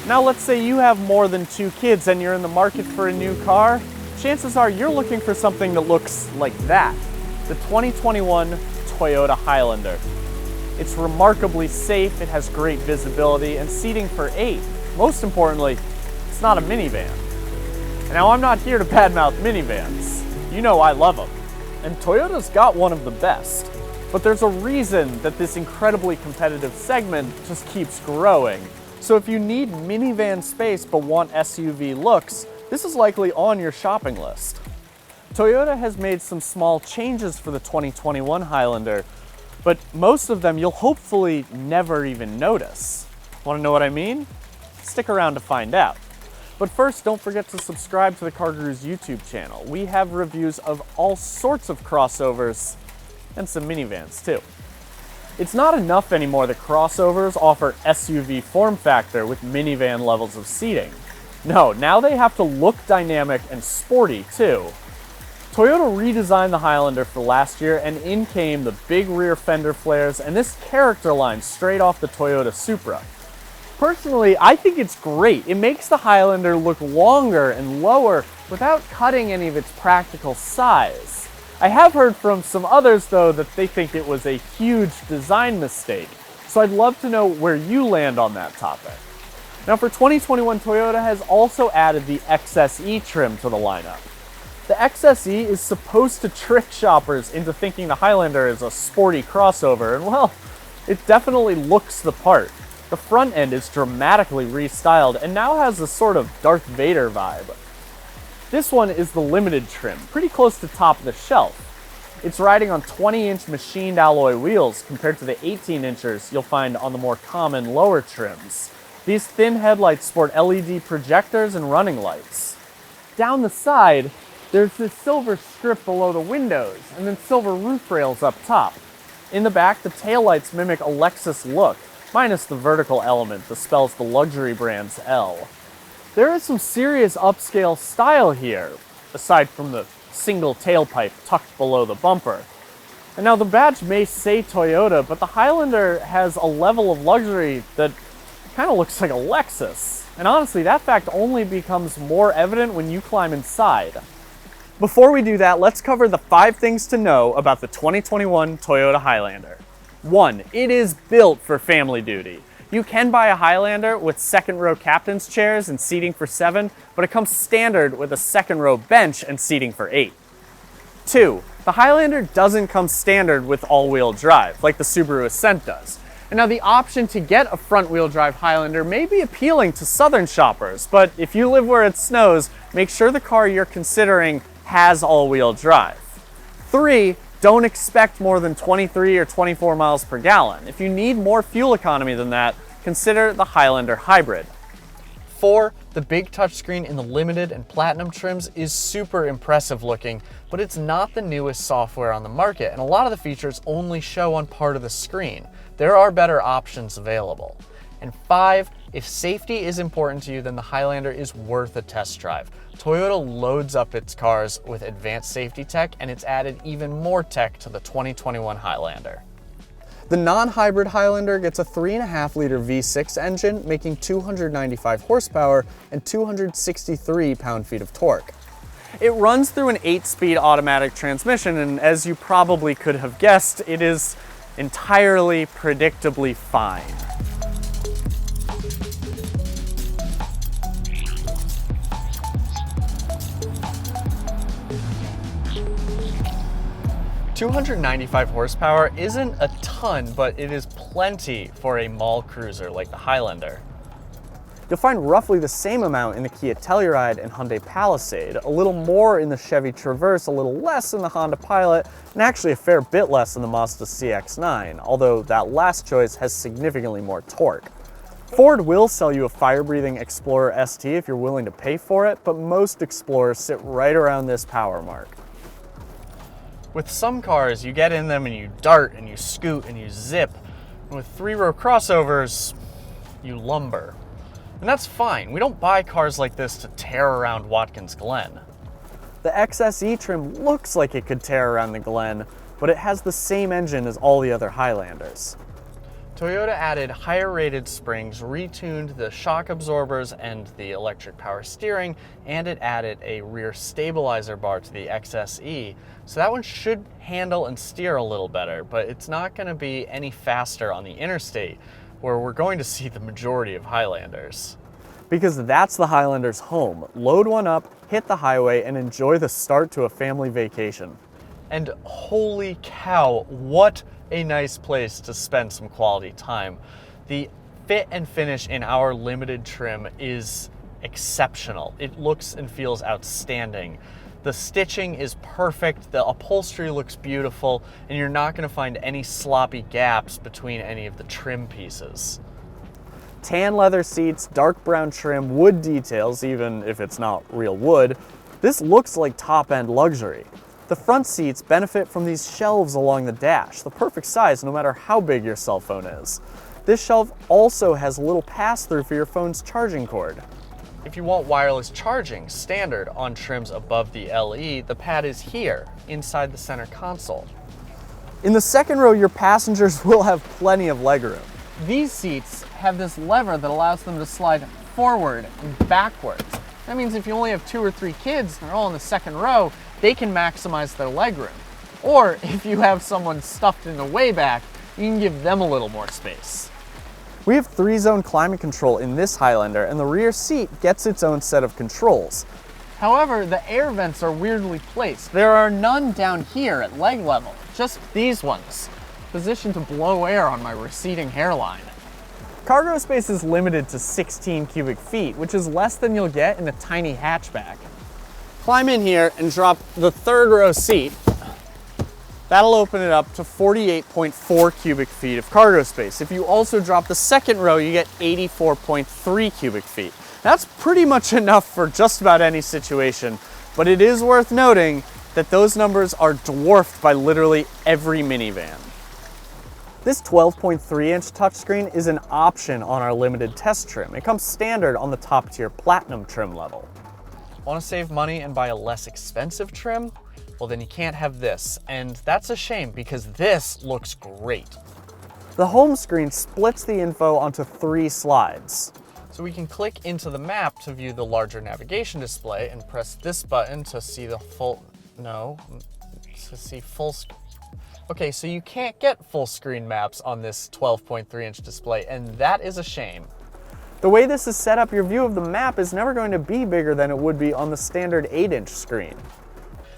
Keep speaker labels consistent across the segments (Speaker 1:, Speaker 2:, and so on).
Speaker 1: Now let's say you have more than 2 kids and you're in the market for a new car. Chances are you're looking for something that looks like that. The 2021 Toyota Highlander. It's remarkably safe, it has great visibility, and seating for 8. Most importantly, it's not a minivan. Now I'm not here to badmouth minivans. You know I love them. And Toyota's got one of the best. But there's a reason that this incredibly competitive segment just keeps growing. So if you need minivan space but want SUV looks, this is likely on your shopping list. Toyota has made some small changes for the 2021 Highlander, but most of them you'll hopefully never even notice. Want to know what I mean? Stick around to find out. But first, don't forget to subscribe to the CarGurus YouTube channel. We have reviews of all sorts of crossovers and some minivans too. It's not enough anymore that crossovers offer SUV form factor with minivan levels of seating. No, now they have to look dynamic and sporty too. Toyota redesigned the Highlander for last year, and in came the big rear fender flares and this character line straight off the Toyota Supra. Personally, I think it's great. It makes the Highlander look longer and lower without cutting any of its practical size. I have heard from some others though that they think it was a huge design mistake, so I'd love to know where you land on that topic. Now for 2021, Toyota has also added the XSE trim to the lineup. The XSE is supposed to trick shoppers into thinking the Highlander is a sporty crossover, and well, it definitely looks the part. The front end is dramatically restyled and now has a sort of Darth Vader vibe. This one is the limited trim, pretty close to top of the shelf. It's riding on 20-inch machined alloy wheels compared to the 18-inchers you'll find on the more common lower trims. These thin headlights sport LED projectors and running lights. Down the side, there's this silver strip below the windows and then silver roof rails up top. In the back, the taillights mimic a Lexus look, minus the vertical element that spells the luxury brand's L. There is some serious upscale style here, aside from the single tailpipe tucked below the bumper. And now the badge may say Toyota, but the Highlander has a level of luxury that kind of looks like a Lexus. And honestly, that fact only becomes more evident when you climb inside. Before we do that, let's cover the 5 things to know about the 2021 Toyota Highlander. 1. It is built for family duty. You can buy a Highlander with second row captain's chairs and seating for 7, but it comes standard with a second row bench and seating for 8. 2. The Highlander doesn't come standard with all-wheel drive, like the Subaru Ascent does. And now the option to get a front-wheel drive Highlander may be appealing to southern shoppers, but if you live where it snows, make sure the car you're considering has all-wheel drive. 3. Don't expect more than 23 or 24 miles per gallon. If you need more fuel economy than that, consider the Highlander Hybrid. 4. The big touchscreen in the limited and platinum trims is super impressive looking, but it's not the newest software on the market, and a lot of the features only show on part of the screen. There are better options available. And 5, if safety is important to you, then the Highlander is worth a test drive. Toyota loads up its cars with advanced safety tech, and it's added even more tech to the 2021 Highlander. The non-hybrid Highlander gets a 3.5-liter V6 engine, making 295 horsepower and 263 pound-feet of torque. It runs through an 8-speed automatic transmission, and as you probably could have guessed, it is entirely predictably fine. 295 horsepower isn't a ton, but it is plenty for a mall cruiser like the Highlander. You'll find roughly the same amount in the Kia Telluride and Hyundai Palisade, a little more in the Chevy Traverse, a little less in the Honda Pilot, and actually a fair bit less in the Mazda CX-9, although that last choice has significantly more torque. Ford will sell you a fire-breathing Explorer ST if you're willing to pay for it, but most Explorers sit right around this power mark. With some cars, you get in them and you dart and you scoot and you zip, and with 3-row crossovers, you lumber. And that's fine. We don't buy cars like this to tear around Watkins Glen. The XSE trim looks like it could tear around the Glen, but it has the same engine as all the other Highlanders. Toyota added higher rated springs, retuned the shock absorbers and the electric power steering, and it added a rear stabilizer bar to the XSE. So that one should handle and steer a little better, but it's not going to be any faster on the interstate, where we're going to see the majority of Highlanders. Because that's the Highlander's home. Load one up, hit the highway, and enjoy the start to a family vacation. And holy cow, what a nice place to spend some quality time. The fit and finish in our limited trim is exceptional. It looks and feels outstanding. The stitching is perfect, the upholstery looks beautiful, and you're not going to find any sloppy gaps between any of the trim pieces. Tan leather seats, dark brown trim, wood details, even if it's not real wood. This looks like top-end luxury. The front seats benefit from these shelves along the dash, the perfect size no matter how big your cell phone is. This shelf also has a little pass-through for your phone's charging cord. If you want wireless charging standard on trims above the LE, the pad is here, inside the center console. In the second row, your passengers will have plenty of legroom. These seats have this lever that allows them to slide forward and backwards. That means if you only have 2 or 3 kids and they're all in the second row, they can maximize their legroom. Or if you have someone stuffed in the way back, you can give them a little more space. We have 3-zone climate control in this Highlander, and the rear seat gets its own set of controls. However, the air vents are weirdly placed. There are none down here at leg level, just these ones, positioned to blow air on my receding hairline. Cargo space is limited to 16 cubic feet, which is less than you'll get in a tiny hatchback. Climb in here and drop the 3rd row seat. That'll open it up to 48.4 cubic feet of cargo space. If you also drop the 2nd row, you get 84.3 cubic feet. That's pretty much enough for just about any situation, but it is worth noting that those numbers are dwarfed by literally every minivan. This 12.3-inch touchscreen is an option on our limited test trim. It comes standard on the top-tier Platinum trim level. Want to save money and buy a less expensive trim? Well, then you can't have this, and that's a shame because this looks great. The home screen splits the info onto 3 slides. So we can click into the map to view the larger navigation display and press this button to see the full, Okay, so you can't get full screen maps on this 12.3-inch display, and that is a shame. The way this is set up, your view of the map is never going to be bigger than it would be on the standard 8-inch screen.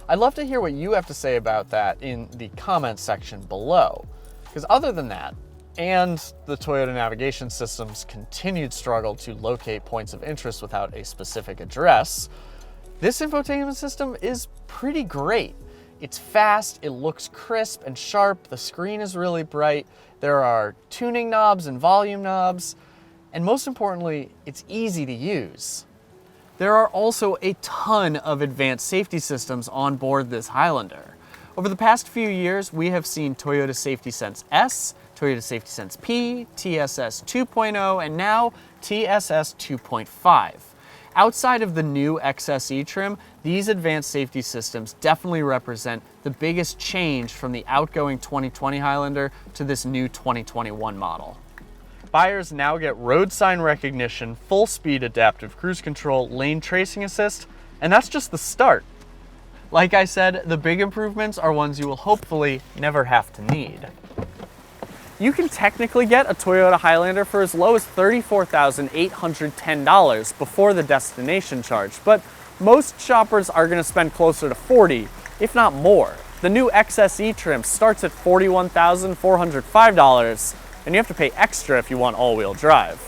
Speaker 1: I'd love to hear what you have to say about that in the comments section below. Because other than that, and the Toyota navigation system's continued struggle to locate points of interest without a specific address, this infotainment system is pretty great. It's fast, it looks crisp and sharp, the screen is really bright, there are tuning knobs and volume knobs, and most importantly, it's easy to use. There are also a ton of advanced safety systems on board this Highlander. Over the past few years, we have seen Toyota Safety Sense S, Toyota Safety Sense P, TSS 2.0, and now TSS 2.5. Outside of the new XSE trim, these advanced safety systems definitely represent the biggest change from the outgoing 2020 Highlander to this new 2021 model. Buyers now get road sign recognition, full speed adaptive cruise control, lane tracing assist, and that's just the start. Like I said, the big improvements are ones you will hopefully never have to need. You can technically get a Toyota Highlander for as low as $34,810 before the destination charge, but most shoppers are going to spend closer to $40,000, if not more. The new XSE trim starts at $41,405, and you have to pay extra if you want all-wheel drive.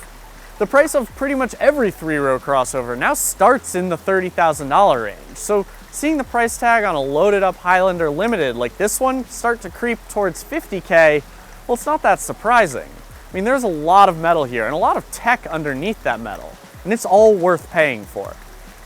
Speaker 1: The price of pretty much every 3-row crossover now starts in the $30,000 range, so seeing the price tag on a loaded-up Highlander Limited like this one start to creep towards $50K, well, it's not that surprising. I mean, there's a lot of metal here and a lot of tech underneath that metal, and it's all worth paying for.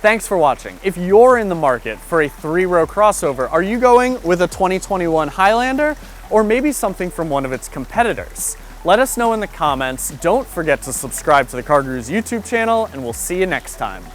Speaker 1: Thanks for watching. If you're in the market for a 3-row crossover, are you going with a 2021 Highlander or maybe something from one of its competitors? Let us know in the comments. Don't forget to subscribe to the CarGurus YouTube channel, and we'll see you next time.